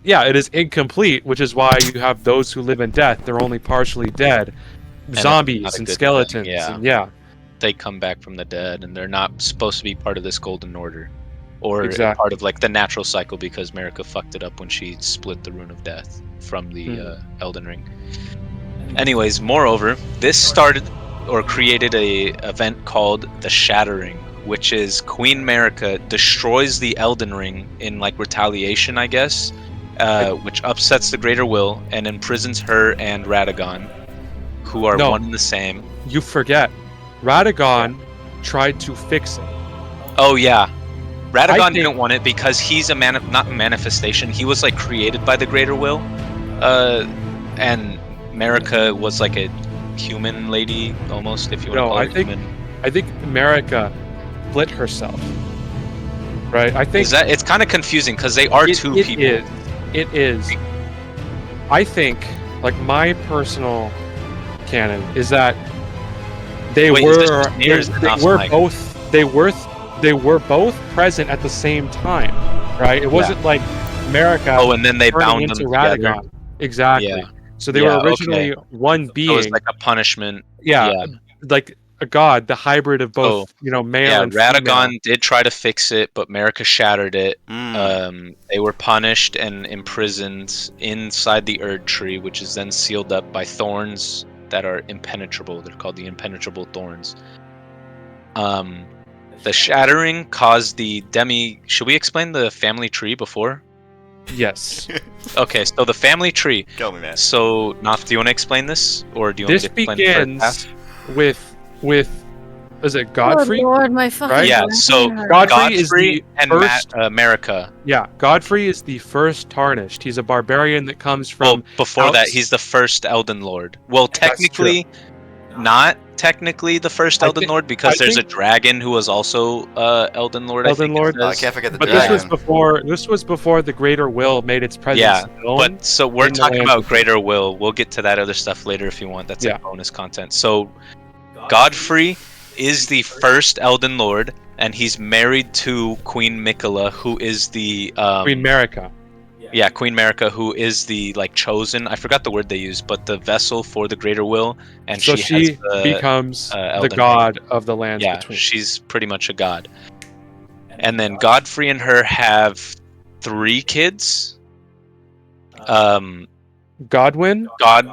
yeah, it is incomplete, which is why you have those who live in death. They're only partially dead, it's zombies not a and good skeletons, thing, yeah. and yeah, They come back from the dead, and they're not supposed to be part of this golden order, or exactly. part of like the natural cycle, because Marika fucked it up when she split the rune of death from the Elden Ring. Anyways, moreover, this started or created a event called the Shattering, which is Queen Marika destroys the Elden Ring in like retaliation, I guess, which upsets the Greater Will and imprisons her and Radagon, who are No. one and the same. You forget, Radagon tried to fix it. Oh yeah, Radagon think- didn't want it because he's a not manifestation. He was like created by the Greater Will, and Marika was like a human lady almost, if you want to No, call her I think human. I think Marika split herself. Right? I think Is that it's kind of confusing because they are two people. It is. I think, like, my personal canon is that they Wait, is this just me, or is it they off were mic? they were both present at the same time, right? It wasn't like Marika Oh, and then they turning bound into them together. Radagon. Exactly. Yeah. So they Yeah, were originally one being. So it was like a punishment. yeah, yeah. like a god, the hybrid of both, male and Radagon female. did try to fix it, but Marika shattered it. Mm. They were punished and imprisoned inside the Erd tree, which is then sealed up by thorns that are impenetrable. They're called the impenetrable thorns. The shattering caused the Should we explain the family tree before? Yes. Okay, so the family tree. Kill me, man. So, Naf, do you want to explain this, or do you want This me to explain the first begins half? with is it Godfrey? Oh Lord, my fucking Right? Yeah, brain so hurts. Godfrey is Godfrey the and first. Marika. Yeah, Godfrey is the first tarnished. He's a barbarian that comes from. Well, before that, outs- he's the first Elden Lord. Well, That's true. technically, not technically the first Elden Lord, because there's a dragon who was also Elden Lord. I Elden think it Lord? Oh, I says. can't forget the But dragon. this was before the Greater Will made its presence Yeah, known. but so we're in the talking land about of- Greater Will. We'll get to that other stuff later if you want. That's Yeah. like bonus content. So Godfrey is the first Elden Lord, and he's married to Queen Mikola, who is the Queen Marika. Yeah, Queen Marika, who is the like chosen. I forgot the word they used, but the vessel for the Greater Will, and So she has the, becomes the Elden Ring. god of the lands Yeah, between. she's pretty much a god. And then Godfrey and her have 3 kids. Godwin,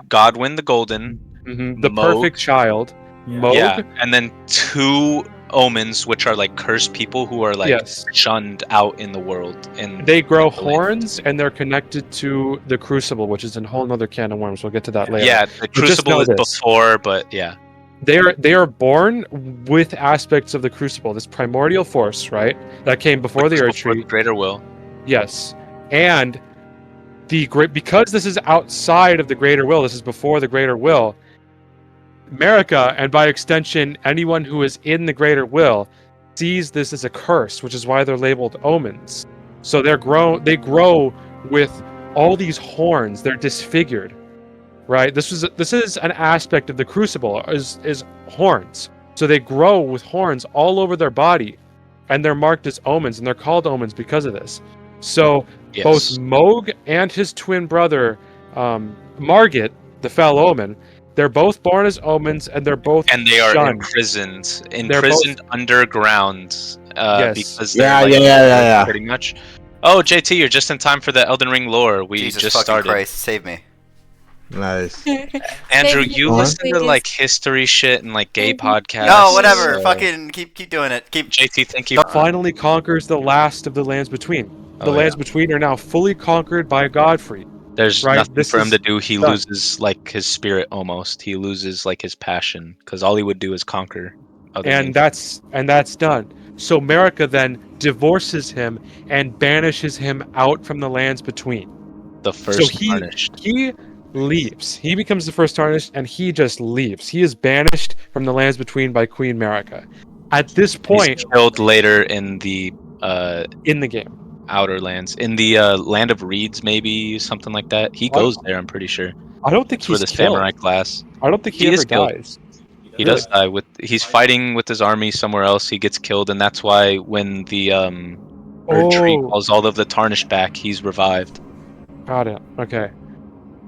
Godwin the Golden. the Moog. perfect child. Moog, Yeah, and then 2 omens, which are like cursed people who are like yes. shunned out in the world. And They grow the land. horns, and they're connected to the Crucible, which is a whole other can of worms. We'll get to that later. Yeah, the just know Crucible is this. before, but yeah. They are born with aspects of the Crucible, this primordial force, right? That came before the Earth Before Tree. the Greater Will. Yes, and because this is outside of the Greater Will. This is before the Greater Will. Marika, and by extension, anyone who is in the Greater Will, sees this as a curse, which is why they're labeled omens. So they grow with all these horns. They're disfigured, right? This is an aspect of the Crucible is horns. So they grow with horns all over their body, and they're marked as omens, and they're called omens because of this. So Yes. both Moog and his twin brother, Margit, the foul omen, they're both born as omens, and they're both And they are shunned. imprisoned underground. Yes. Because they're Yeah. pretty much. Oh, JT, you're just in time for the Elden Ring lore. We Jesus just fucking started. Christ, save me. Nice. Andrew, Save you me, listen to please. like history shit and like gay podcasts. No, whatever. so- Fucking keep doing it. Keep. JT, thank you. Finally conquers the last of the lands between. The Oh, lands between are now fully conquered by Godfrey. There's right, nothing this for him is to do. He done. loses like his spirit almost. He loses like his passion because all he would do is conquer. And that's done. So Marika then divorces him and banishes him out from the lands between. the first he tarnished. he leaves. He becomes the first tarnished, and he just leaves. He is banished from the lands between by Queen Marika. At this point He's killed later in the in the game, outer lands, in the land of reeds, maybe something like that. He What? goes there. I'm pretty sure. I don't think That's where he's this killed. samurai class. I don't think he He is ever killed. dies. He does die with. He's fighting with his army somewhere else. He gets killed, and that's why when the Erd tree Oh. calls all of the tarnished back, he's revived. Got it. Okay.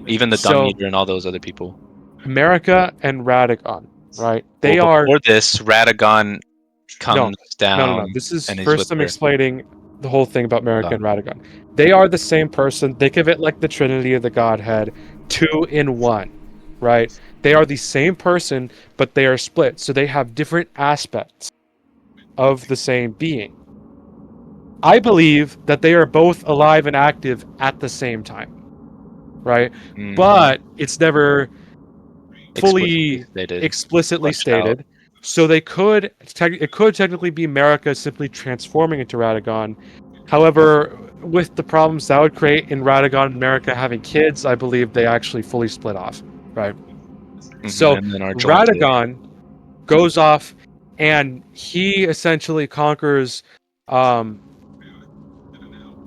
Even the So- Dung Eater and all those other people. America and Radagon, right? They Well, are before this, Radagon comes down. no. This is and he's first with I'm her. explaining the whole thing about America Hold and Radagon. They are the same person. Think of it like the Trinity of the Godhead, 2 in 1, right? They are the same person, but they are split. So they have different aspects of the same being. I believe that they are both alive and active at the same time, right? Mhm. But it's never fully stated. explicitly fleshed out. stated. So they could it could technically be America simply transforming into Radagon. However, with the problems that would create in Radagon and America having kids, I believe they actually fully split off, right? So and then our joint kid. Radagon goes off and he essentially conquers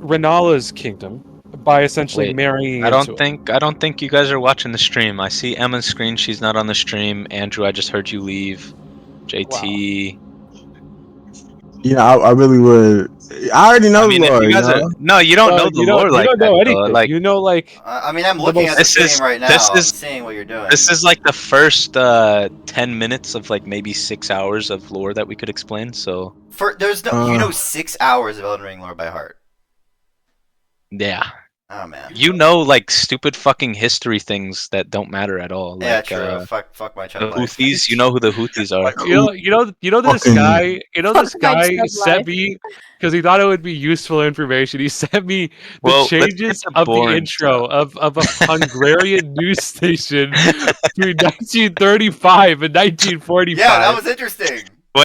Renala's kingdom by essentially Wait, marrying I into don't it. think you guys are watching the stream. I see Emma's screen. She's not on the stream. Andrew, I just heard you leave. JT. I really would. I already know I mean, the if lore, you guys are no, you don't know the lore like you don't that. know Though. anything. Like You know, like I mean, I'm the looking most- at the This stream is- right now. this I'm is- seeing what you're doing. this is like the first 10 minutes of like maybe 6 hours of lore that we could explain. So There's no. You know 6 hours of Elden Ring lore by heart. yeah, Oh man. you know like stupid fucking history things that don't matter at all. Like, Yeah, true. Fuck my the child life. Houthis. You know who the Houthis are. you know this Fucking- guy. You know this Fuck my guy chud sent life. me because he thought it would be ususeful information. He sent me the Well, let's get changes to of the boring intro of a Hungarian news station between 1935 and 1945. Yeah, that was interesting.